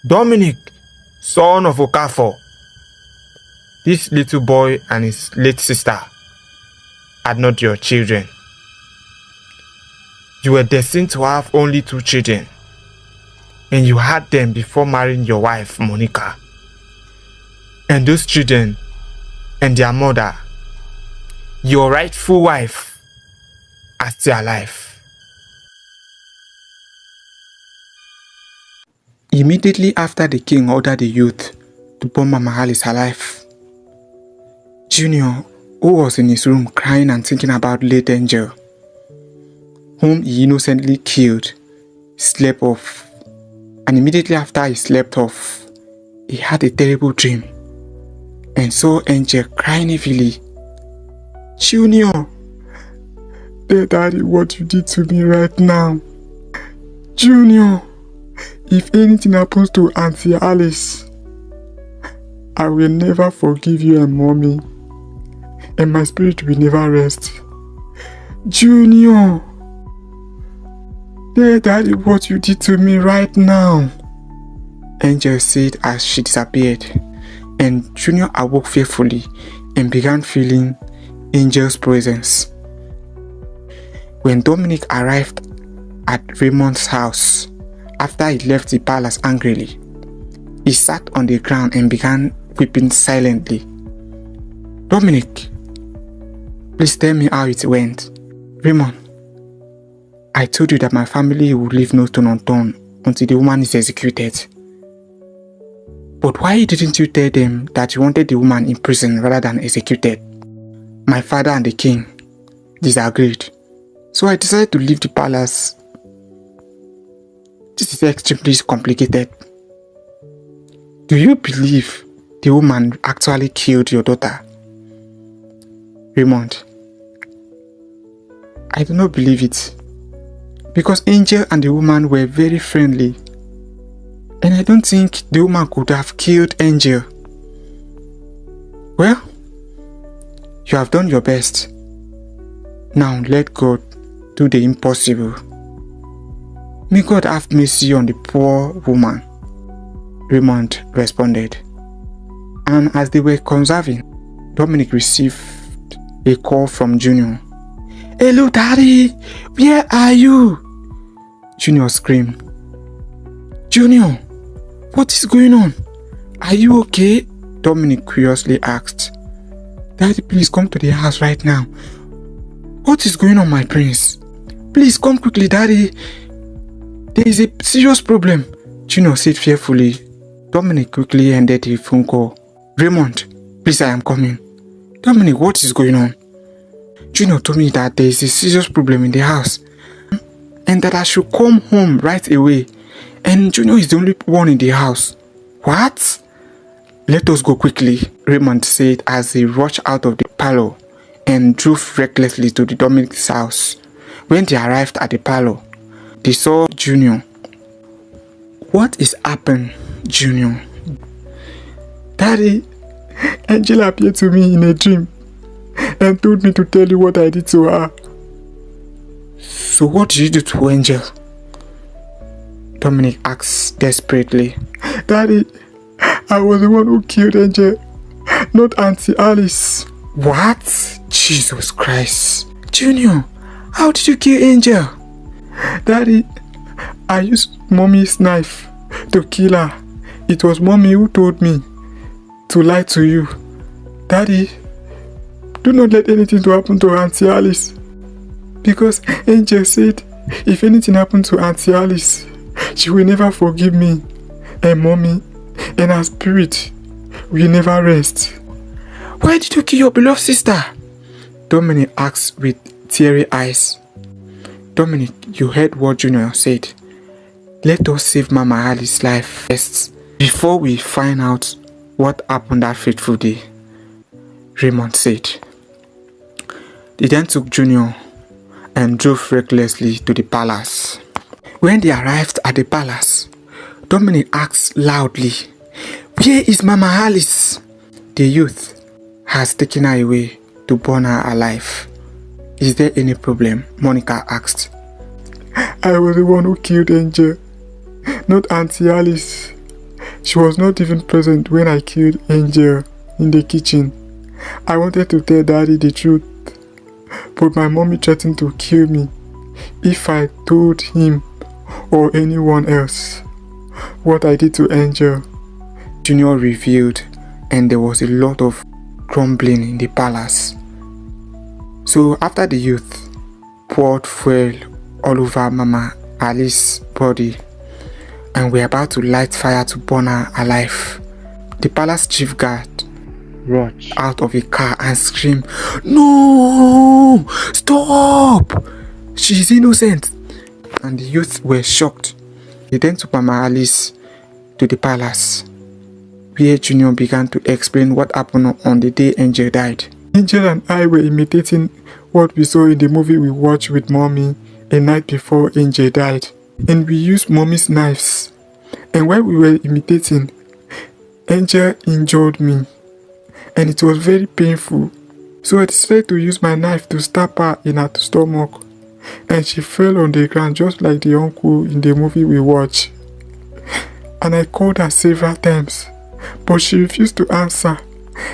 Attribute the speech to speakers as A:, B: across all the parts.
A: Dominic, son of Okafor, this little boy and his late sister are not your children. You were destined to have only 2 children, and you had them before marrying your wife, Monica. And those children and their mother, your rightful wife, are still alive.
B: Immediately after the king ordered the youth to burn Mama Alice alive, Junior, who was in his room crying and thinking about late Angel, whom he innocently killed, slept off. And immediately after he slept off, he had a terrible dream and saw Angel crying heavily. Junior, dear daddy, what you did to me right now. Junior, if anything happens to Auntie Alice, I will never forgive you and mommy, and my spirit will never rest. Junior, dear daddy, what you did to me right now. Angel said as she disappeared, and Junior awoke fearfully and began feeling Angel's presence. When Dominic arrived at Raymond's house, after he left the palace angrily, he sat on the ground and began weeping silently. Dominic, please tell me how it went. Raymond, I told you that my family would leave no stone unturned until the woman is executed. But why didn't you tell them that you wanted the woman in prison rather than executed? My father and the king disagreed, so I decided to leave the palace. This is extremely complicated. Do you believe the woman actually killed your daughter? Raymond, I do not believe it, because Angel and the woman were very friendly, and I don't think the woman could have killed Angel. Well, you have done your best. Now let God do the impossible. May God have mercy on the poor woman, Raymond responded. And as they were conversing, Dominic received a call from Junior. Hello, Daddy! Where are you? Junior screamed. Junior, what is going on? Are you okay? Dominic curiously asked. Daddy, please come to the house right now. What is going on, my prince? Please come quickly, Daddy. There is a serious problem, Junior said fearfully. Dominic quickly ended the phone call. Raymond, please, I am coming. Dominic, what is going on? Junior told me that there is a serious problem in the house and that I should come home right away, and Junior is the only one in the house. What? Let us go quickly, Raymond said as he rushed out of the parlor and drove recklessly to the Dominic's house. When they arrived at the parlor, they saw Junior. What is happened, Junior? Daddy, Angel appeared to me in a dream and told me to tell you what I did to her. So what did you do to Angel? Dominic asked desperately. Daddy, I was the one who killed Angel, not Auntie Alice. What? Jesus Christ. Junior, how did you kill Angel? Daddy, I used Mommy's knife to kill her. It was Mommy who told me to lie to you. Daddy, do not let anything to happen to Auntie Alice, because Angel said if anything happened to Auntie Alice, she will never forgive me and Mommy, and her spirit will never rest. Why did you kill your beloved sister? Dominic asked with teary eyes. Dominic, you heard what Junior said. Let us save Mama Alice's life first before we find out what happened that fateful day, Raymond said. They then took Junior and drove recklessly to the palace. When they arrived at the palace, Dominic asked loudly, "Where is Mama Alice?" The youth has taken her away to burn her alive. Is there any problem? Monica asked. I was the one who killed Angel, not Auntie Alice. She was not even present when I killed Angel in the kitchen. I wanted to tell Daddy the truth, but my mommy threatened to kill me if I told him or anyone else what I did to Angel. Junior revealed, and there was a lot of grumbling in the palace. So after the youth poured fuel all over Mama Alice's body and were about to light fire to burn her alive, the palace chief guard rushed out of a car and screamed, "No! Stop! She's innocent!" And the youth were shocked. They then took Mama Alice to the palace, where Junior began to explain what happened on the day Angel died. Angel and I were imitating what we saw in the movie we watched with Mommy a night before Angel died. And we used Mommy's knives. And while we were imitating, Angel injured me. And it was very painful. So I decided to use my knife to stab her in her stomach. And she fell on the ground just like the uncle in the movie we watched. And I called her several times, but she refused to answer.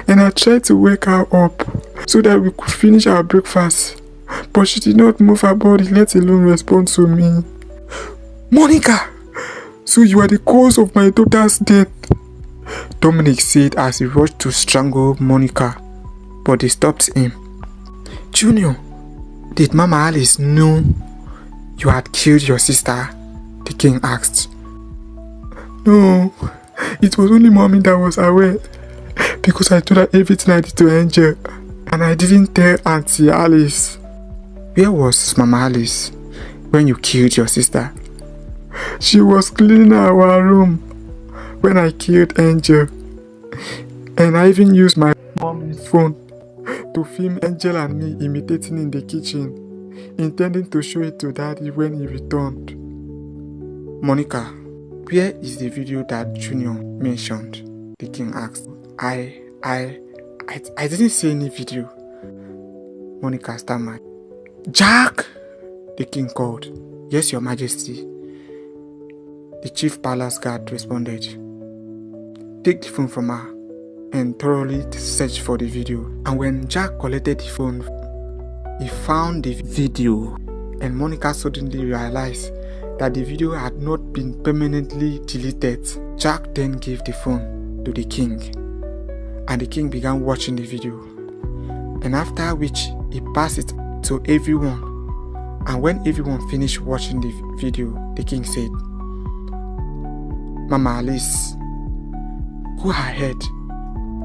B: And I tried to wake her up so that we could finish our breakfast, but she did not move her body, let alone respond to me. "Monica, so you are the cause of my daughter's death," Dominic said as he rushed to strangle Monica, but they stopped him. "Junior, did Mama Alice know you had killed your sister?" the king asked. "No, it was only Mommy that was aware, because I told her everything I did to Angel, and I didn't tell Auntie Alice." "Where was Mama Alice when you killed your sister?" "She was cleaning our room when I killed Angel, and I even used my mom's phone to film Angel and me imitating in the kitchen, intending to show it to Daddy when he returned." "Monica, where is the video that Junior mentioned?" the king asked. I didn't see any video," Monica stammered. "Jack!" the king called. "Yes, Your Majesty," the chief palace guard responded. "Take the phone from her and thoroughly search for the video." And when Jack collected the phone, he found the video, and Monica suddenly realized that the video had not been permanently deleted. Jack then gave the phone to the king, and the king began watching the video, and after which he passed it to everyone. And when everyone finished watching the video, the king said, "Mama Alice, go ahead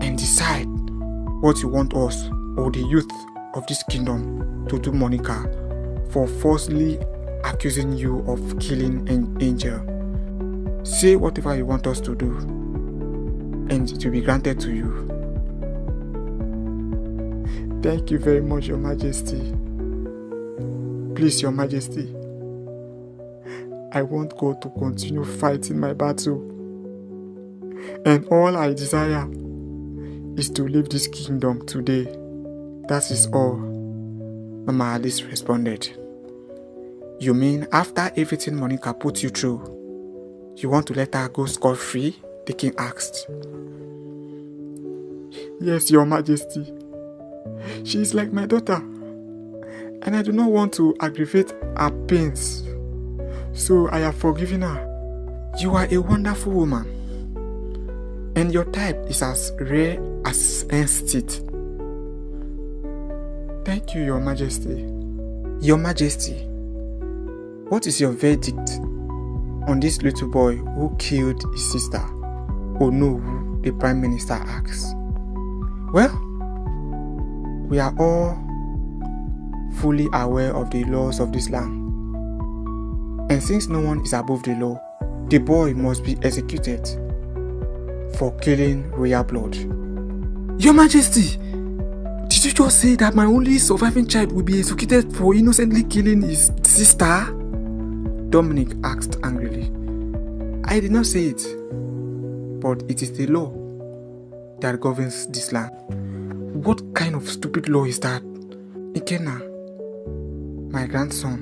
B: and decide what you want us or the youth of this kingdom to do Monica for falsely accusing you of killing an angel. Say whatever you want us to do, and it will be granted to you." "Thank you very much, Your Majesty. Please, Your Majesty, I want God to continue fighting my battle, and all I desire is to leave this kingdom today. That is all," Mama Alice responded. "You mean after everything Monica put you through, you want to let her go scot-free?" the king asked. "Yes, Your Majesty. She is like my daughter, and I do not want to aggravate her pains, so I have forgiven her." "You are a wonderful woman, and your type is as rare as hen's teeth." "Thank you, Your Majesty." "Your Majesty, what is your verdict on this little boy who killed his sister?" Onowu, the Prime Minister, asked. "Well, we are all fully aware of the laws of this land, and since no one is above the law, the boy must be executed for killing royal blood." "Your Majesty, did you just say that my only surviving child will be executed for innocently killing his sister?" Dominic asked angrily. "I did not say it, but it is the law that governs this land." "What kind of stupid law is that?" "Ikenna, my grandson,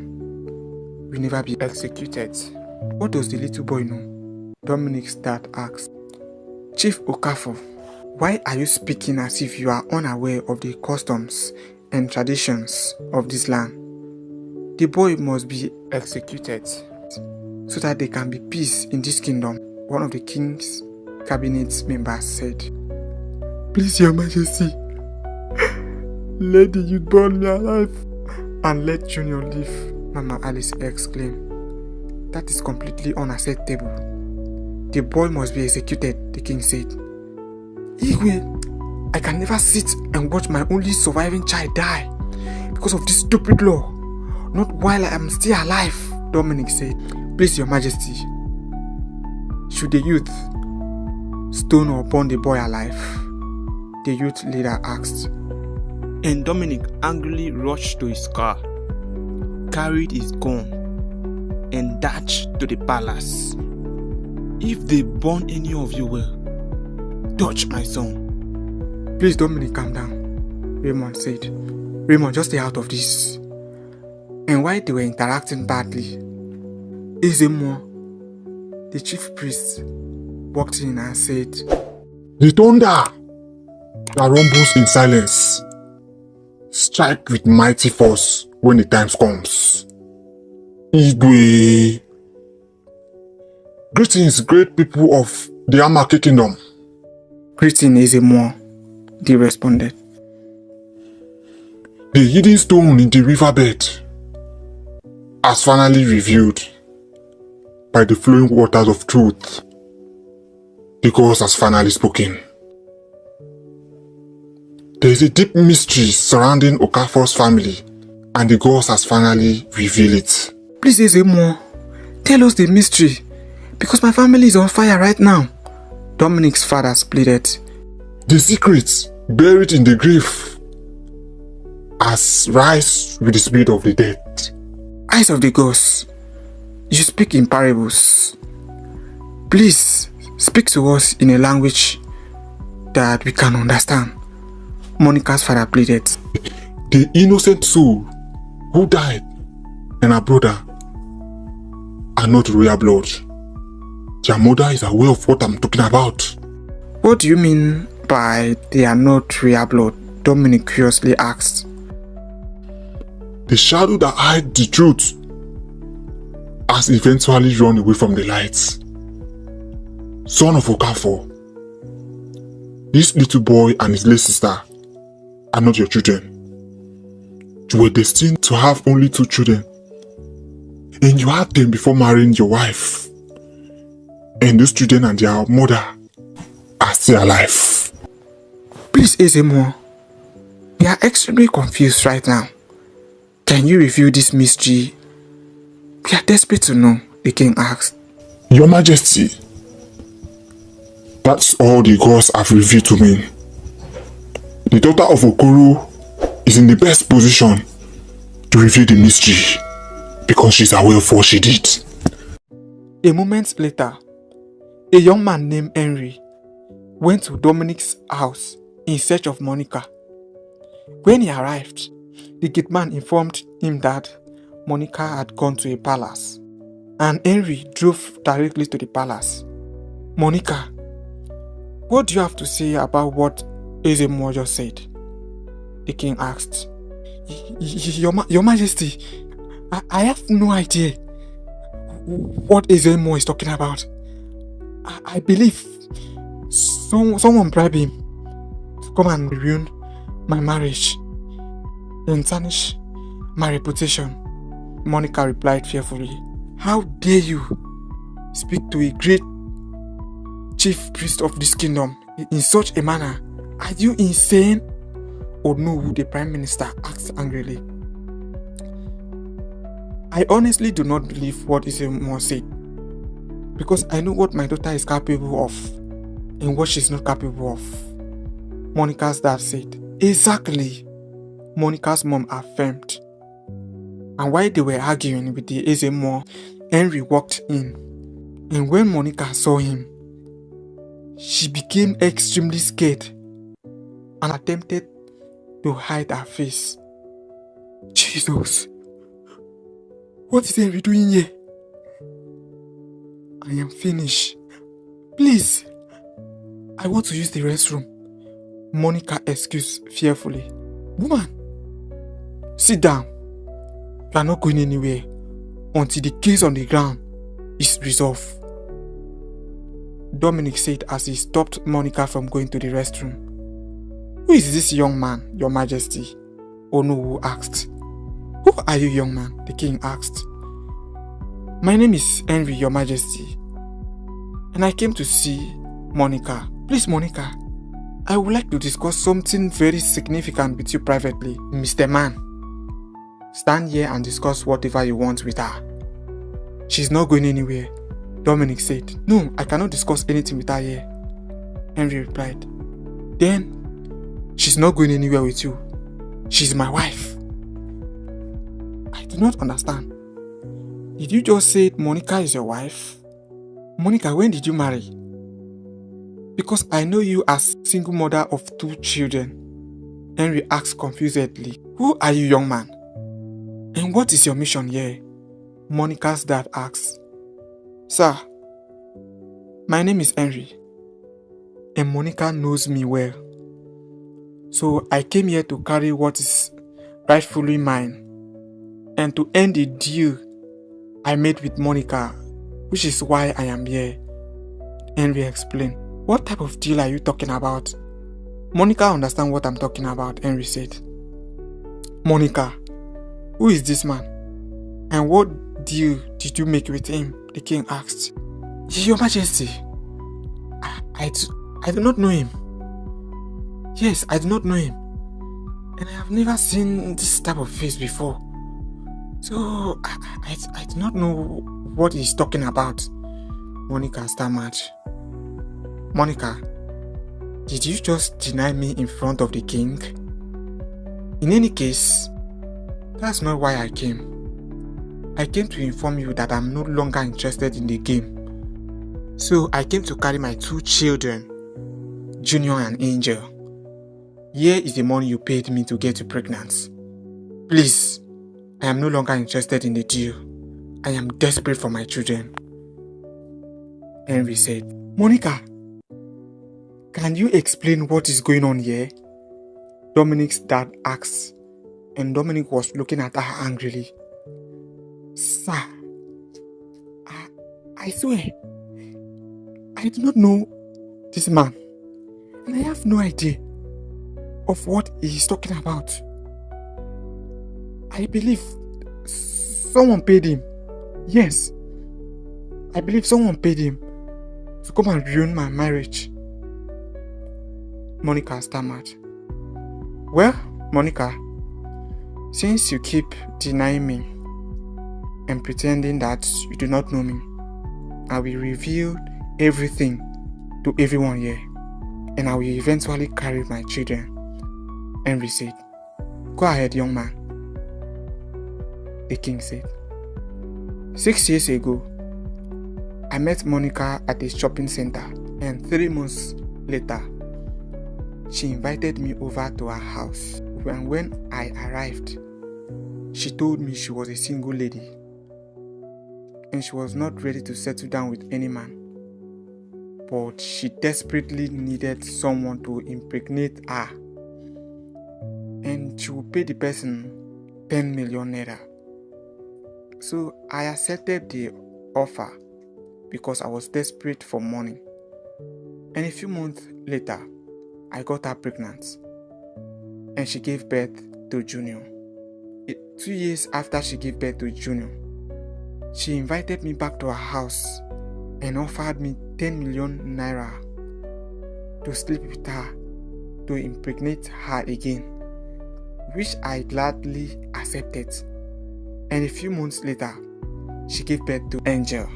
B: will never be executed." "What does the little boy know?" Dominic's dad asked. Chief Okafor, why are you speaking as if you are unaware of the customs and traditions of this land? The boy must be executed so that there can be peace in this kingdom, one of the king's cabinet members said. Please, Your Majesty, let the youth burn me alive and let Junior live, Mama Alice exclaimed. That is completely unacceptable. The boy must be executed, the king said. Igwe, I can never sit and watch my only surviving child die because of this stupid law. Not while I am still alive, Dominic said. Please, Your Majesty, should the youth stone or burn the boy alive? The youth leader asked. And Dominic angrily rushed to his car, carried his gun, and dashed to the palace. If they burn any of you well, touch my son. Please, Dominic, calm down, Raymond said. Raymond, just stay out of this. And while they were interacting badly, Ezemo, the chief priest, walked in and said,
C: The thunder that rumbles in silence strike with mighty force when the time comes. Igwe. Greetings, great people of the Amake Kingdom.
B: Greetings, Ezemo, they responded.
C: The hidden stone in the riverbed has finally revealed by the flowing waters of truth. The gods has finally spoken. There is a deep mystery surrounding Okafor's family, and the gods has finally revealed it.
B: Please, Ezemo, tell us the mystery, because my family is on fire right now, Dominic's father pleaded.
C: The secrets buried in the grave has rise with the spirit of the dead.
B: Eyes of the gods, you speak in parables. Please speak to us in a language that we can understand, Monica's father pleaded.
C: The innocent soul who died and her brother are not royal blood. Their mother is aware of what I'm talking about.
B: What do you mean by they are not royal blood? Dominic curiously asked.
C: The shadow that hides the truth has eventually run away from the light. Son of Okafor, this little boy and his little sister are not your children. You were destined to have only 2 children, and you had them before marrying your wife. And those children and their mother are still alive.
B: Please, Ezemo, we are extremely confused right now. Can you reveal this mystery? We are desperate to know, the king asked.
C: Your Majesty, that's all the gods have revealed to me. The daughter of Okoro is in the best position to reveal the mystery because she's aware of what she did.
B: A moment later, a young man named Henry went to Dominic's house in search of Monica. When he arrived, the gateman informed him that Monica had gone to a palace, and Henry drove directly to the palace. Monica, what do you have to say about what Ezemo just said? The king asked. Your Majesty, I have no idea what Ezemo is talking about. I believe someone bribed him to come and ruin my marriage and tarnish my reputation, Monica replied fearfully. How dare you speak to a great chief priest of this kingdom in such a manner? Are you insane? Oh no, the prime minister asked angrily. I honestly do not believe what Ezemo said, because I know what my daughter is capable of and what she's not capable of, Monica's dad said. Exactly, Monica's mom affirmed. And while they were arguing with the Ezemo, Henry walked in, and when Monica saw him, she became extremely scared and attempted to hide her face. Jesus, what is Henry doing here? I am finished. Please, I want to use the restroom. Monica excused fearfully. Woman, sit down. You are not going anywhere until the case on the ground is resolved. Dominic said as he stopped Monica from going to the restroom. Who is this young man, Your Majesty? Onowu asked. Who are you, young man? The king asked. My name is Henry, Your Majesty, and I came to see Monica. Please, Monica, I would like to discuss something very significant with you privately. Mr. Man, stand here and discuss whatever you want with her. She's not going anywhere, Dominic said. No, I cannot discuss anything with her here, Henry replied. Then, she's not going anywhere with you. She's my wife. I do not understand. Did you just say Monica is your wife? Monica, when did you marry? Because I know you as single mother of 2 children, Henry asked confusedly. Who are you, young man? And what is your mission here? Monica's dad asked. Sir, my name is Henry, and Monica knows me well. So I came here to carry what is rightfully mine, and to end the deal I made with Monica, which is why I am here, Henry explained. What type of deal are you talking about? Monica understands what I'm talking about, Henry said. Monica, who is this man? And what deal did you make with him? The king asked. Your Majesty, I do not know him. Yes, I do not know him. And I have never seen this type of face before. So, I do not know what he's talking about. Monica stammered. Monica, did you just deny me in front of the king? In any case, that's not why I came. I came to inform you that I'm no longer interested in the game. So I came to carry my 2 children, Junior and Angel. Here is the money you paid me to get you pregnant. Please, I am no longer interested in the deal. I am desperate for my children. Henry said. Monica, can you explain what is going on here? Dominic's dad asked, and Dominic was looking at her angrily. Sir, I swear, I do not know this man, and I have no idea of what he is talking about. I believe someone paid him. Yes, I believe someone paid him to come and ruin my marriage. Monica stammered. Well, Monica, since you keep denying me and pretending that you do not know me, I will reveal everything to everyone here, and I will eventually carry my children, Henry said. Go ahead, young man, the king said. 6 years ago, I met Monica at a shopping center, and 3 months later, she invited me over to her house. And when I arrived, she told me she was a single lady and she was not ready to settle down with any man, but she desperately needed someone to impregnate her, and she would pay the person 10 million naira. So I accepted the offer because I was desperate for money. And a few months later, I got her pregnant, and she gave birth to Junior. 2 years after she gave birth to Junior, she invited me back to her house and offered me 10 million naira to sleep with her, to impregnate her again, which I gladly accepted. And a few months later, she gave birth to Angel.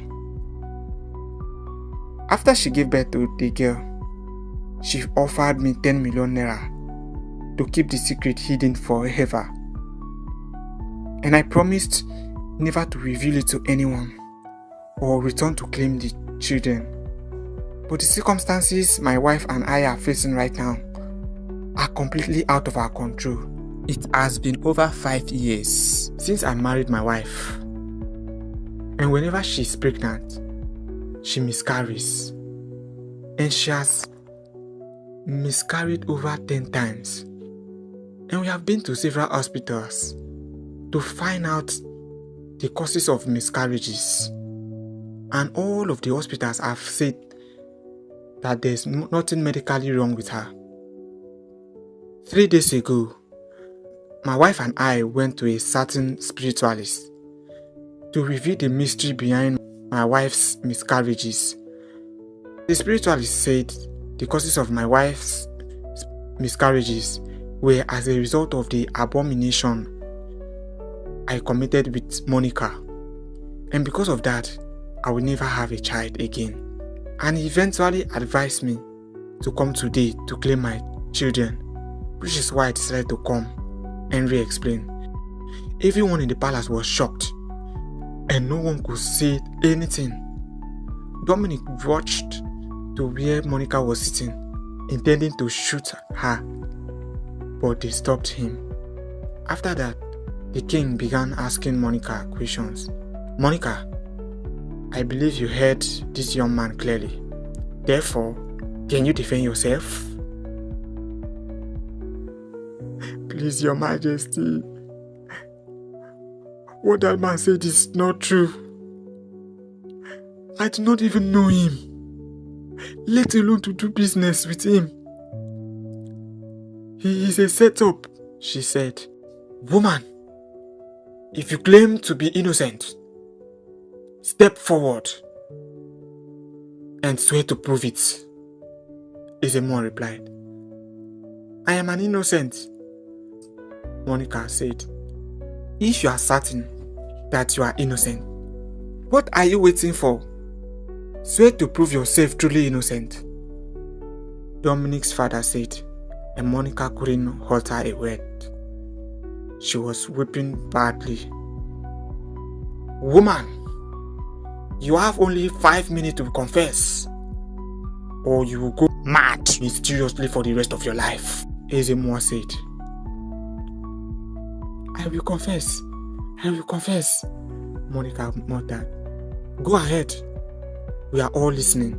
B: After she gave birth to the girl, she offered me 10 million naira to keep the secret hidden forever. And I promised never to reveal it to anyone or return to claim the children. But the circumstances my wife and I are facing right now are completely out of our control. It has been over 5 years since I married my wife. And whenever she's pregnant, she miscarries. And she has miscarried over 10 times. And we have been to several hospitals to find out the causes of miscarriages. And all of the hospitals have said that there's nothing medically wrong with her. 3 days ago, my wife and I went to a certain spiritualist to reveal the mystery behind my wife's miscarriages. The spiritualist said the causes of my wife's miscarriages were as a result of the abomination I committed with Monica, and because of that, I will never have a child again. And he eventually advised me to come today to claim my children, which is why I decided to come. Henry explained. Everyone in the palace was shocked, and no one could say anything. Dominic watched to where Monica was sitting, intending to shoot her, but they stopped him. After that, the king began asking Monica questions. Monica, I believe you heard this young man clearly. Therefore, can you defend yourself?
A: Please, Your Majesty. What that man said is not true. I do not even know him, let alone to do business with him. He is a setup, she said. Woman, if you claim to be innocent, step forward and swear to prove it. Ezemo replied. I am an innocent, Monica said. If you are certain that you are innocent, what are you waiting for? Swear to prove yourself truly innocent, Dominic's father said, and Monica couldn't utter a word. She was weeping badly. Woman, you have only 5 minutes to confess, or you will go mad mysteriously for the rest of your life, Ezemo said. I will confess, Monica muttered. Go ahead, we are all listening.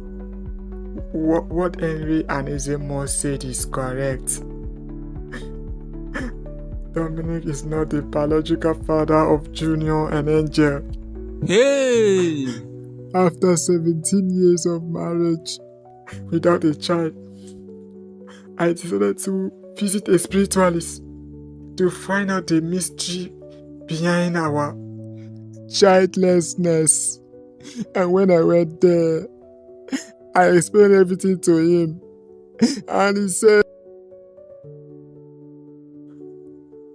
A: What Henry and Ezemo said is correct. Dominic is not the biological father of Junior and Angel.
B: Hey!
A: After 17 years of marriage without a child, I decided to visit a spiritualist to find out the mystery behind our childlessness. And when I went there, I explained everything to him, and he said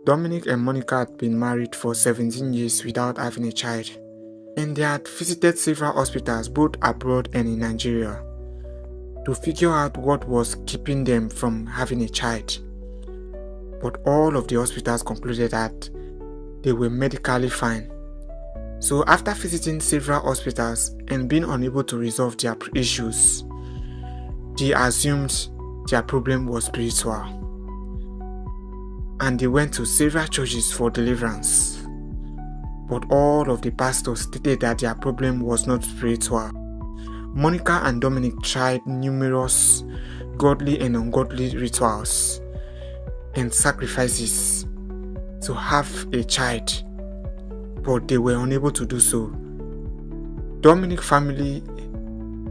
A: Dominic and Monica had been married for 17 years without having a child, and they had visited several hospitals both abroad and in Nigeria to figure out what was keeping them from having a child. But all of the hospitals concluded that they were medically fine. So after visiting several hospitals and being unable to resolve their issues, they assumed their problem was spiritual, and they went to several churches for deliverance. But all of the pastors stated that their problem was not spiritual. Monica and Dominic tried numerous godly and ungodly rituals and sacrifices to have a child, but they were unable to do so. Dominic's family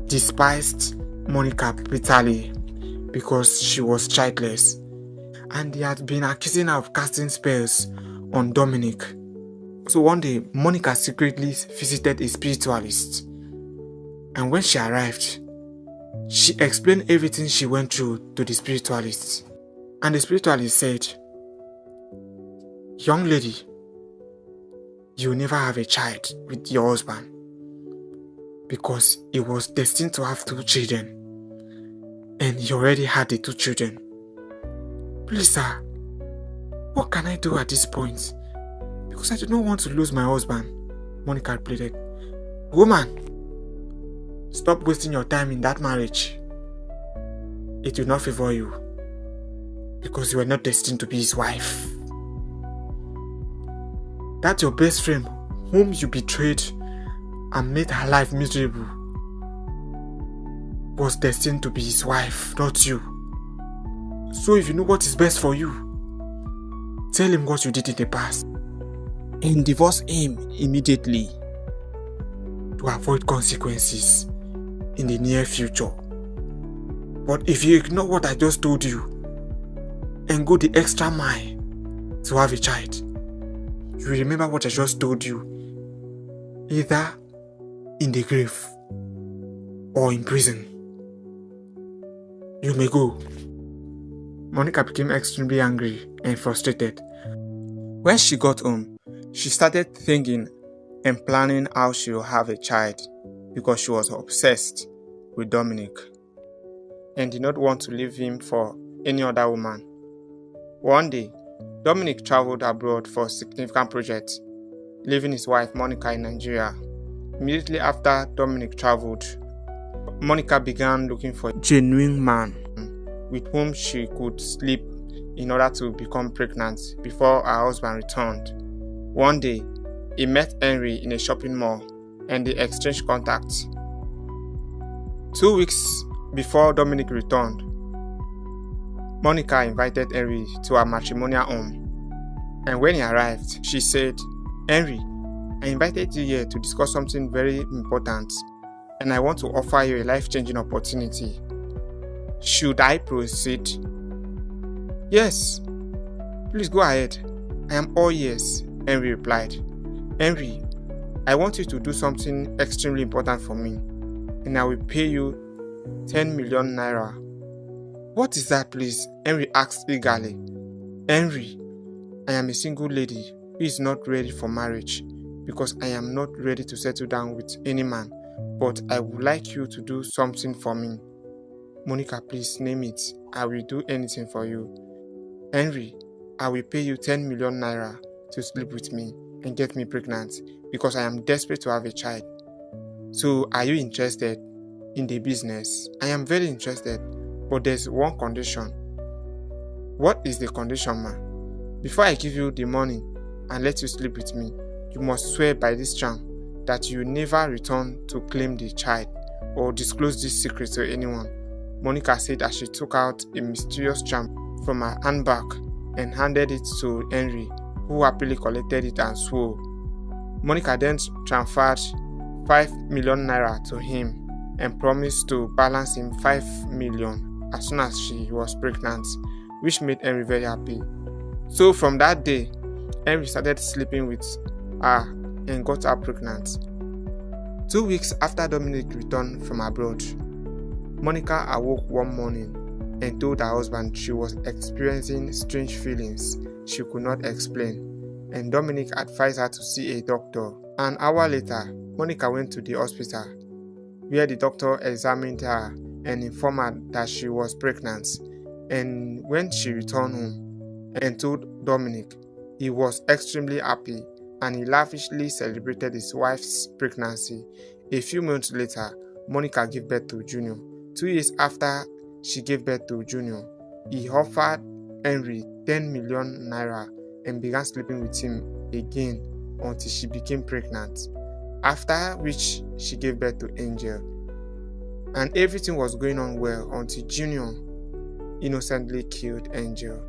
A: despised Monica bitterly because she was childless, and they had been accusing her of casting spells on Dominic. So one day, Monica secretly visited a spiritualist, and when she arrived, she explained everything she went through to the spiritualist. And the spiritualist said, young lady, you will never have a child with your husband because he was destined to have 2 children, and he already had the 2 children. Please, sir, what can I do at this point? Because I do not want to lose my husband, Monica pleaded. Woman, stop wasting your time in that marriage. It will not favor you, because you are not destined to be his wife. That your best friend, whom you betrayed and made her life miserable, was destined to be his wife, not you.
B: So if you know what is best for you, tell him what you did in the past and divorce him immediately to avoid consequences in the near future. But if you ignore what I just told you and go the extra mile to have a child, you will remember what I just told you, either in the grave or in prison. You may go. Monica became extremely angry and frustrated. When she got home, she started thinking and planning how she will have a child because she was obsessed with Dominic and did not want to leave him for any other woman. One day, Dominic traveled abroad for a significant project, leaving his wife Monica in Nigeria. Immediately after Dominic traveled, Monica began looking for a genuine man with whom she could sleep in order to become pregnant before her husband returned. One day, he met Henry in a shopping mall and they exchanged contacts. 2 weeks before Dominic returned, Monica invited Henry to her matrimonial home. And when he arrived, she said, "Henry, I invited you here to discuss something very important, and I want to offer you a life-changing opportunity. Should I proceed?" "Yes, please go ahead. I am all ears," Henry replied. "Henry, I want you to do something extremely important for me, and I will pay you 10 million naira. "What is that, please?" Henry asked eagerly. "Henry, I am a single lady who is not ready for marriage because I am not ready to settle down with any man, but I would like you to do something for me." "Monica, please name it. I will do anything for you." "Henry, I will pay you 10 million naira to sleep with me and get me pregnant because I am desperate to have a child. So are you interested in the business?" "I am very interested, but there's one condition." "What is the condition, ma?" "Before I give you the money and let you sleep with me, you must swear by this charm that you never return to claim the child or disclose this secret to anyone." Monica said as she took out a mysterious charm from her handbag and handed it to Henry, who happily collected it and swore. Monica then transferred 5 million naira to him and promised to balance him 5 million as soon as she was pregnant, which made Henry very happy. So from that day, Henry started sleeping with her and got her pregnant. 2 weeks after Dominic returned from abroad, Monica awoke one morning and told her husband she was experiencing strange feelings she could not explain, and Dominic advised her to see a doctor. An hour later, Monica went to the hospital, where the doctor examined her and informed her that she was pregnant. And when she returned home and told Dominic, he was extremely happy and he lavishly celebrated his wife's pregnancy. A few months later, Monica gave birth to Junior. 2 years after she gave birth to Junior, he offered Henry 10 million naira and began sleeping with him again until she became pregnant, after which she gave birth to Angel. And everything was going on well until Junior innocently killed Angel.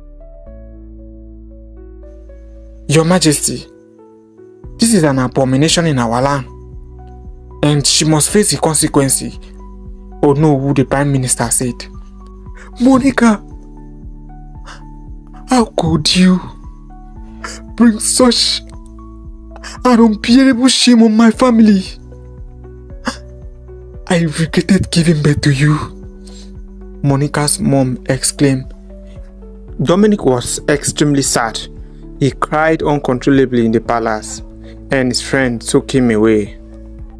A: Your Majesty, this is an abomination in our land, and she must face the consequences. Oh no, who the Prime Minister said.
B: "Monica, how could you bring such an unbearable shame on my family? I regretted giving birth to you,"
A: Monica's mom exclaimed. Dominic was extremely sad. He cried uncontrollably in the palace, and his friend took him away.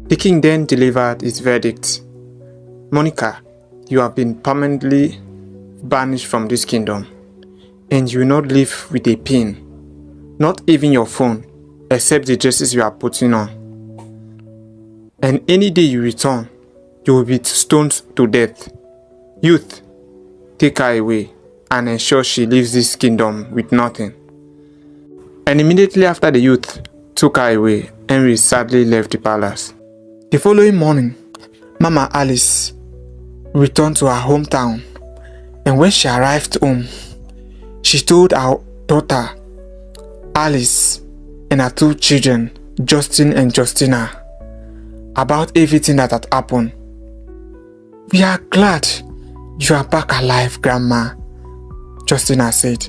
A: The king then delivered his verdict. "Monica, you have been permanently banished from this kingdom, and you will not live with a pin, not even your phone, except the dresses you are putting on. And any day you return, you will be stoned to death. Youth, take her away and ensure she leaves this kingdom with nothing." And immediately after the youth took her away, Henry sadly left the palace.
B: The following morning, Mama Alice returned to her hometown And when she arrived home, she told our daughter, Alice, and her 2 children, Justin and Justina, about everything that had happened. "We are glad you are back alive, Grandma," Justina said.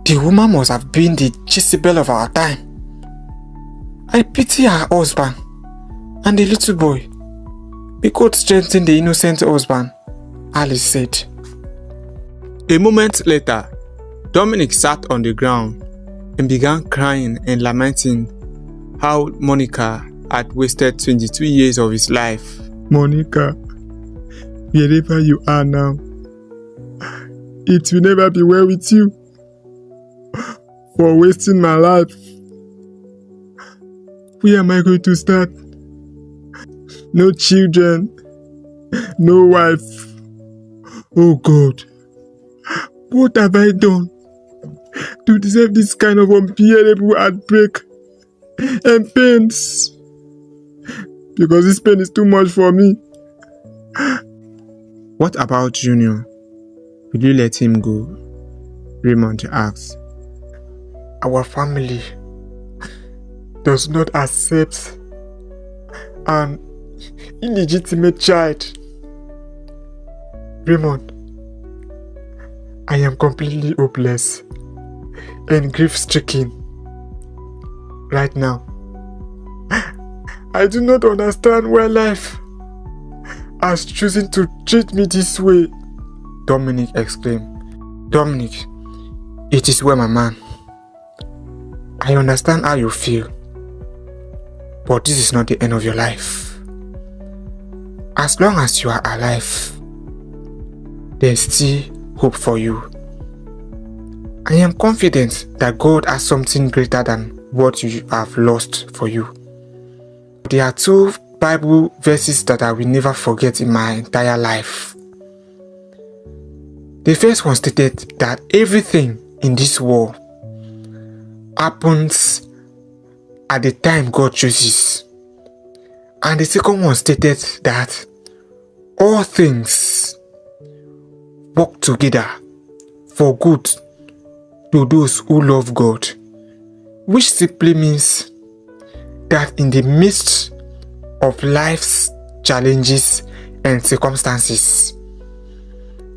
B: "The woman must have been the Jezebel of our time. I pity her husband and the little boy. May God strengthen the innocent husband," Alice said.
A: A moment later, Dominic sat on the ground and began crying and lamenting how Monica had wasted 22 years of his life.
B: "Monica, wherever you are now, it will never be well with you for wasting my life. Where am I going to start? No children, no wife. Oh God, what have I done to deserve this kind of unbearable heartbreak and pains? Because this pain is too much for me."
A: What about Junior? Will you let him go? Raymond asked.
B: "Our family does not accept an illegitimate child. Raymond, I am completely hopeless and grief-stricken right now. I do not understand why life has chosen to treat me this way," Dominic exclaimed. "Dominic, it is well, my man. I understand how you feel, but this is not the end of your life. As long as you are alive, there's still hope for you. I am confident that God has something greater than what you have lost for you. There are 2 Bible verses that I will never forget in my entire life. The first one stated that everything in this world happens at the time God chooses. And the second one stated that all things work together for good to those who love God, which simply means that in the midst of life's challenges and circumstances,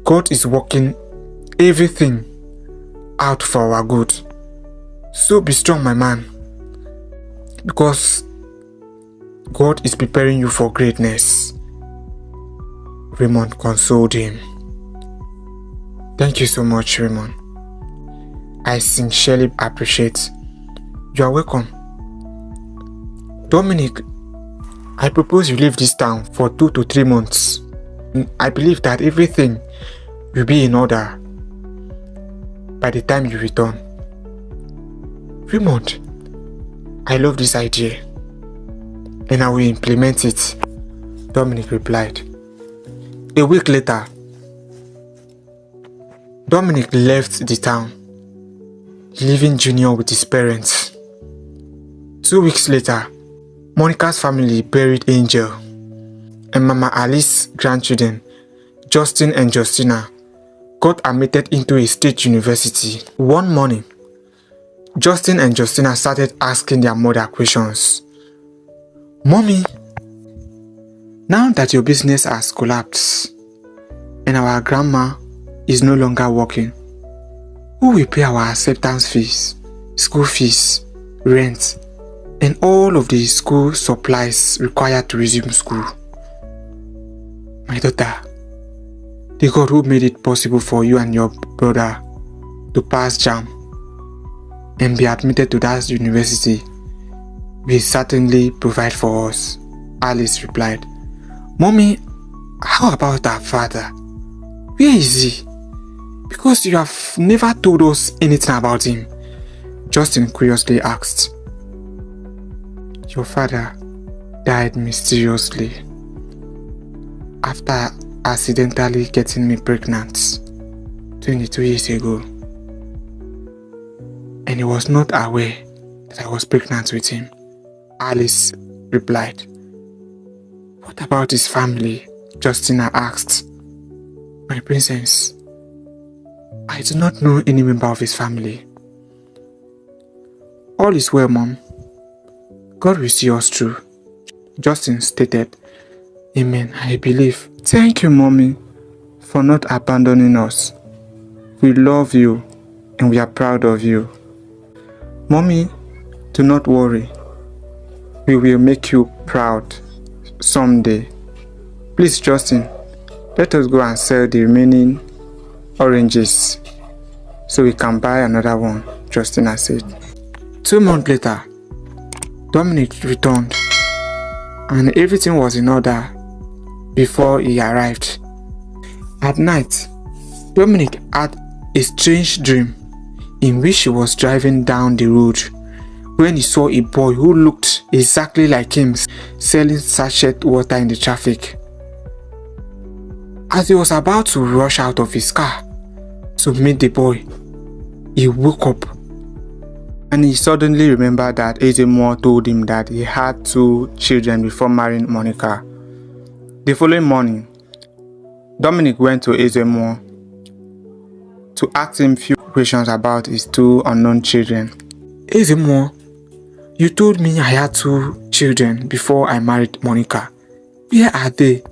B: God is working everything out for our good. So be strong, my man, because God is preparing you for greatness." Raymond consoled him. "Thank you so much, Raymond. I sincerely appreciate. You are welcome. Dominic, I propose you leave this town for 2 to 3 months. I believe that everything will be in order by the time you return." "Raymond, I love this idea and I will implement it," Dominic replied. A week later, Dominic left the town, leaving Junior with his parents. 2 weeks later, Monica's family buried Angel, and Mama Alice's grandchildren, Justin and Justina, got admitted into a state university. One morning, Justin and Justina started asking their mother questions. "Mommy, now that your business has collapsed and our grandma is no longer working, who will pay our acceptance fees, school fees, rent, and all of the school supplies required to resume school?" "My daughter, the God who made it possible for you and your brother to pass JAMB and be admitted to that university will certainly provide for us," Alice replied. "Mommy, how about our father? Where is he? Because you have never told us anything about him," Justin curiously asked. "Your father died mysteriously after accidentally getting me pregnant 22 years ago. And he was not aware that I was pregnant with him," Alice replied. "What about his family?" Justina asked. My princess, I do not know any member of his family. All is well, Mom. God will see us through. Justin stated, Amen, I believe. Thank you, Mommy, for not abandoning us. We love you and we are proud of you. Mommy, do not worry. We will make you proud someday. Please, Justin, let us go and sell the remaining oranges so we can buy another one, Justina said. 2 months later, Dominic returned and everything was in order before he arrived. At night, Dominic had a strange dream in which he was driving down the road when he saw a boy who looked exactly like him selling sachet water in the traffic. As he was about to rush out of his car to meet the boy, he woke up and he suddenly remembered that Ezemo told him that he had 2 children before marrying Monica. The following morning, Dominic went to Ezemo to ask him few questions about his 2 unknown children. Ezemo, you told me I had 2 children before I married Monica. Where are they?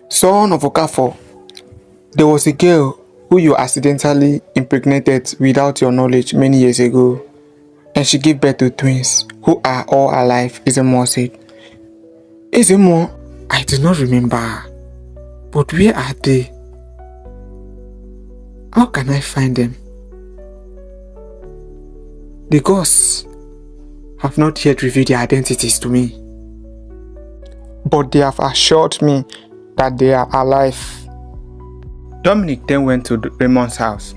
B: Son of Okafor, there was a girl who you accidentally impregnated without your knowledge many years ago, and she gave birth to twins who are all alive, Ezemo said. Ezemo, I do not remember, but where are they? How can I find them? The ghosts have not yet revealed their identities to me, but they have assured me that they are alive. Dominic then went to Raymond's house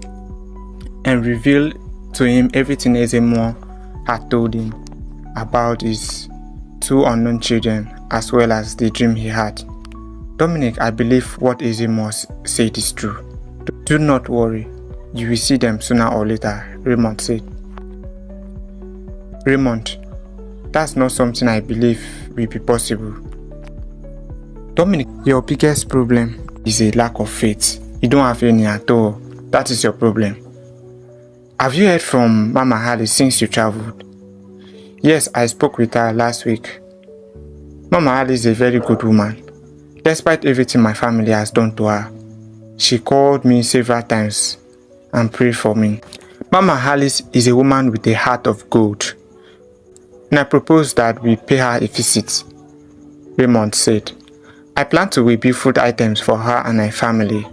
B: and revealed to him everything Ezemo had told him about his 2 unknown children as well as the dream he had. Dominic, I believe what Ezemo said is true. Do not worry, you will see them sooner or later, Raymond said. Raymond, that's not something I believe will be possible. Dominic, your biggest problem is a lack of faith. You don't have any at all. That is your problem. Have you heard from Mama Harley since you traveled? Yes, I spoke with her last week. Mama Harley is a very good woman. Despite everything my family has done to her, she called me several times and prayed for me. Mama Harley is a woman with a heart of gold, and I propose that we pay her a visit, Raymond said. I plan to rebuild food items for her and her family.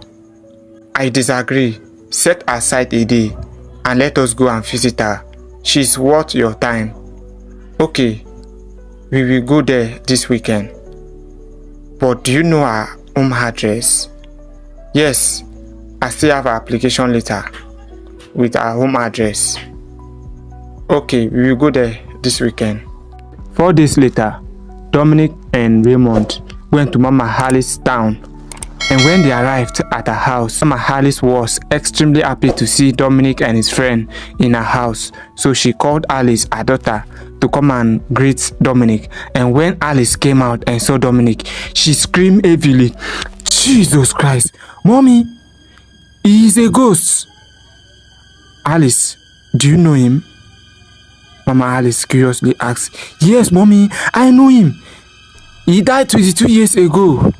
B: I disagree. Set aside a day and let us go and visit her. She's worth your time. Okay, we will go there this weekend. But do you know her home address? Yes, I still have her application letter with her home address. Okay, we will go there this weekend. 4 days later, Dominic and Raymond went to Mama Harley's town, and when they arrived at her house, Mama Harley was extremely happy to see Dominic and his friend in her house, so she called Alice, her daughter, to come and greet Dominic. And when Alice came out and saw Dominic, she screamed heavily, Jesus Christ, Mommy, he is a ghost. Alice, do you know him? Mama Alice curiously asked. Yes, Mommy, I know him. He died 22 years ago.